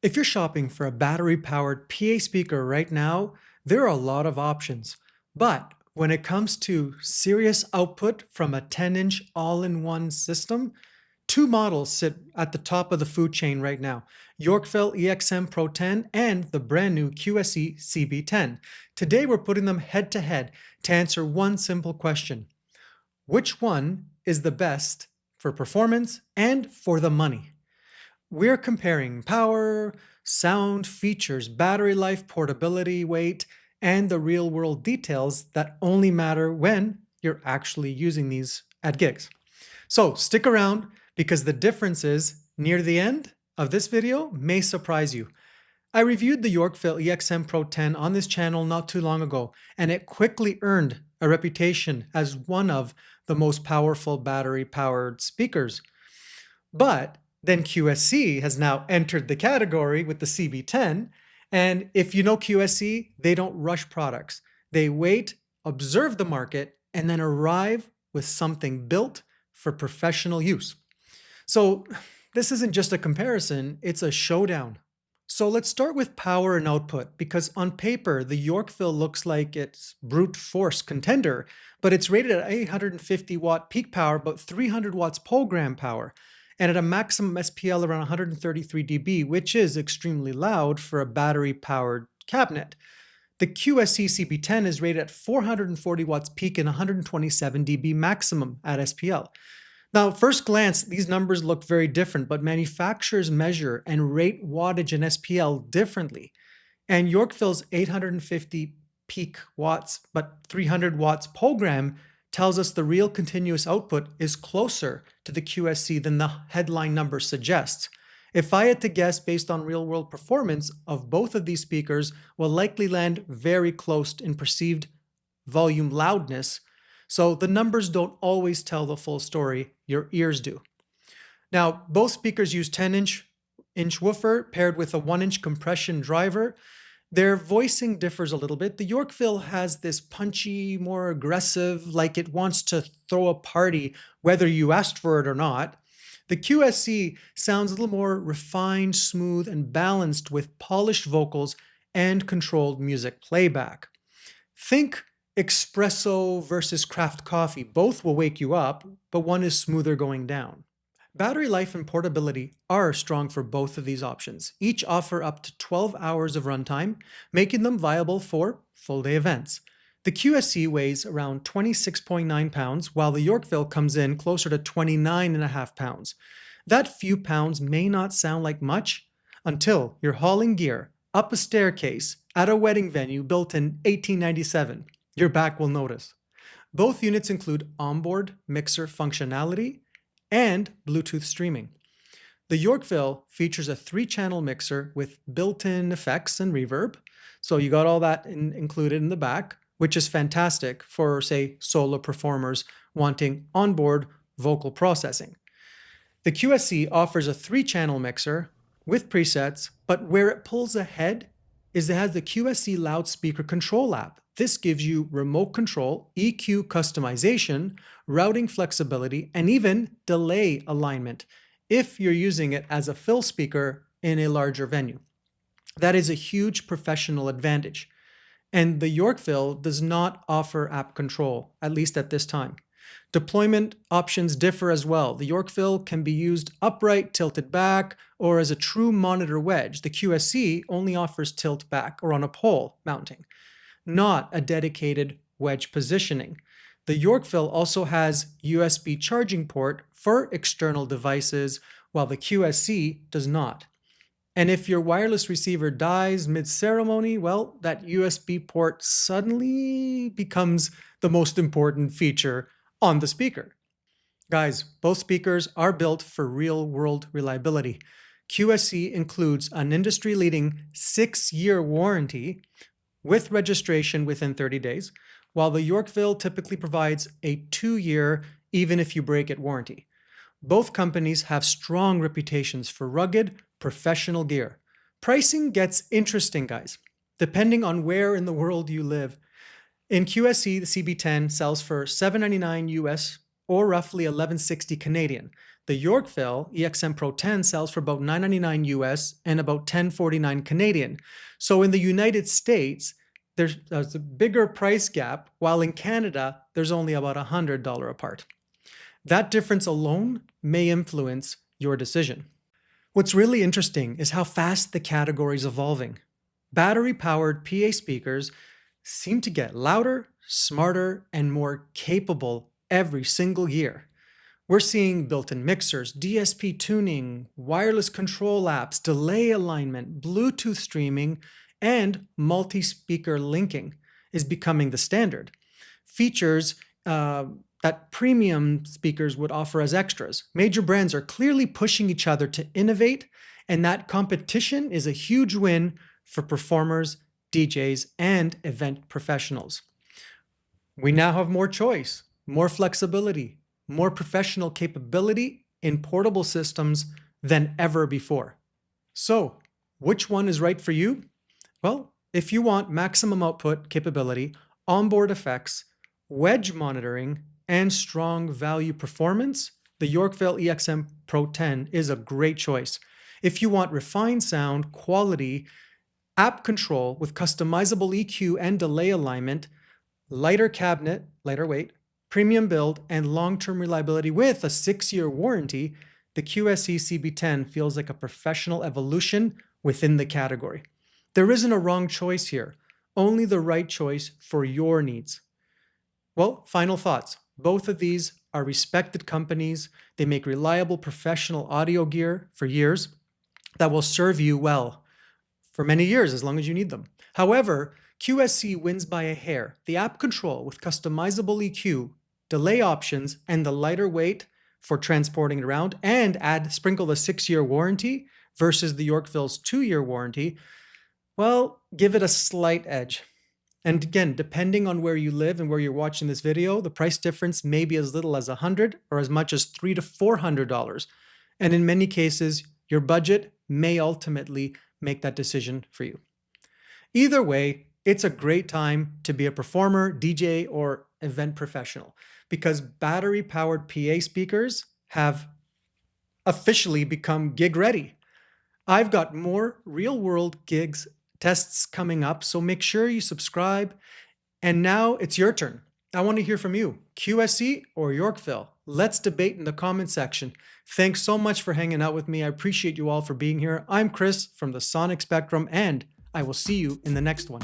If you're shopping for a battery-powered PA speaker right now, there are a lot of options. But when it comes to serious output from a 10-inch all-in-one system, two models sit at the top of the food chain right now: Yorkville EXM Pro10 and the brand new QSC CB10. Today we're putting them head to head to answer one simple question: which one is the best for performance and for the money? We're comparing power, sound, features, battery life, portability, weight, and the real world details that only matter when you're actually using these at gigs. So stick around because the differences near the end of this video may surprise you. I reviewed the Yorkville EXM Pro10 on this channel not too long ago, and it quickly earned a reputation as one of the most powerful battery-powered speakers. But then QSC has now entered the category with the CB10. And if you know QSC, they don't rush products. They wait, observe the market, and then arrive with something built for professional use. So this isn't just a comparison, it's a showdown. So let's start with power and output, because on paper, the Yorkville looks like it's brute force contender, but it's rated at 850 watt peak power, but 300 watts program power, and at a maximum SPL around 133 dB, which is extremely loud for a battery-powered cabinet. The QSC CB10 is rated at 440 watts peak and 127 dB maximum at SPL. Now, at first glance, these numbers look very different, but manufacturers measure and rate wattage and SPL differently. And Yorkville's 850 peak watts, but 300 watts program tells us the real continuous output is closer to the QSC than the headline number suggests. If I had to guess based on real-world performance of both of these speakers, will likely land very close in perceived volume loudness. So the numbers don't always tell the full story, your ears do. Now, both speakers use 10-inch woofer paired with a 1-inch compression driver. Their voicing differs a little bit. The Yorkville has this punchy, more aggressive, like it wants to throw a party, whether you asked for it or not. The QSC sounds a little more refined, smooth, and balanced with polished vocals and controlled music playback. Think espresso versus craft coffee. Both will wake you up, but one is smoother going down. Battery life and portability are strong for both of these options. Each offer up to 12 hours of runtime, making them viable for full-day events. The QSC weighs around 26.9 pounds, while the Yorkville comes in closer to 29.5 pounds. That few pounds may not sound like much until you're hauling gear up a staircase at a wedding venue built in 1897. Your back will notice. Both units include onboard mixer functionality and Bluetooth streaming. The Yorkville features a 3-channel mixer with built-in effects and reverb, so you got all that included in the back, which is fantastic for, say, solo performers wanting onboard vocal processing. The QSC offers a 3-channel mixer with presets, but where it pulls ahead is it has the QSC loudspeaker control app. This gives you remote control, EQ customization, routing flexibility, and even delay alignment if you're using it as a fill speaker in a larger venue. That is a huge professional advantage. And the Yorkville does not offer app control, at least at this time. Deployment options differ as well. The Yorkville can be used upright, tilted back, or as a true monitor wedge. The QSC only offers tilt back or on a pole mounting, not a dedicated wedge positioning. The Yorkville also has USB charging port for external devices, while the QSC does not. And if your wireless receiver dies mid-ceremony, well, that USB port suddenly becomes the most important feature on the speaker. Guys, both speakers are built for real-world reliability. QSC includes an industry-leading 6-year warranty with registration within 30 days, while the Yorkville typically provides a 2-year even if you break it warranty. Both companies have strong reputations for rugged, professional gear. Pricing gets interesting, guys, depending on where in the world you live. In QSC, the CB10 sells for $799 US or roughly $1160 Canadian. The Yorkville EXM Pro10 sells for about $9.99 US and about $10.49 Canadian. So in the United States, there's a bigger price gap, while in Canada, there's only about $100 apart. That difference alone may influence your decision. What's really interesting is how fast the category is evolving. Battery-powered PA speakers seem to get louder, smarter, and more capable every single year. We're seeing built-in mixers, DSP tuning, wireless control apps, delay alignment, Bluetooth streaming, and multi-speaker linking is becoming the standard. Features that premium speakers would offer as extras. Major brands are clearly pushing each other to innovate, and that competition is a huge win for performers, DJs, and event professionals. We now have more choice, more flexibility, more professional capability in portable systems than ever before. So, which one is right for you? Well, if you want maximum output capability, onboard effects, wedge monitoring, and strong value performance, the Yorkville EXM Pro10 is a great choice. If you want refined sound, quality, app control with customizable EQ and delay alignment, lighter cabinet, lighter weight, premium build, and long-term reliability with a 6-year warranty, the QSC CB10 feels like a professional evolution within the category. There isn't a wrong choice here, only the right choice for your needs. Well, final thoughts. Both of these are respected companies. They make reliable professional audio gear for years that will serve you well for many years as long as you need them. However, QSC wins by a hair. The app control with customizable EQ, delay options, and the lighter weight for transporting it around, and sprinkle a 6-year warranty versus the Yorkville's 2-year warranty, well, give it a slight edge. And again, depending on where you live and where you're watching this video, the price difference may be as little as $100 or as much as $300 to $400. And in many cases, your budget may ultimately make that decision for you. Either way, it's a great time to be a performer, DJ, or event professional because battery-powered PA speakers have officially become gig ready. I've got more real-world gigs tests coming up, so make sure you subscribe. And now it's your turn. I want to hear from you, QSC or Yorkville. Let's debate in the comment section. Thanks so much for hanging out with me. I appreciate you all for being here. I'm Chris from the Sonic Spectrum, and I will see you in the next one.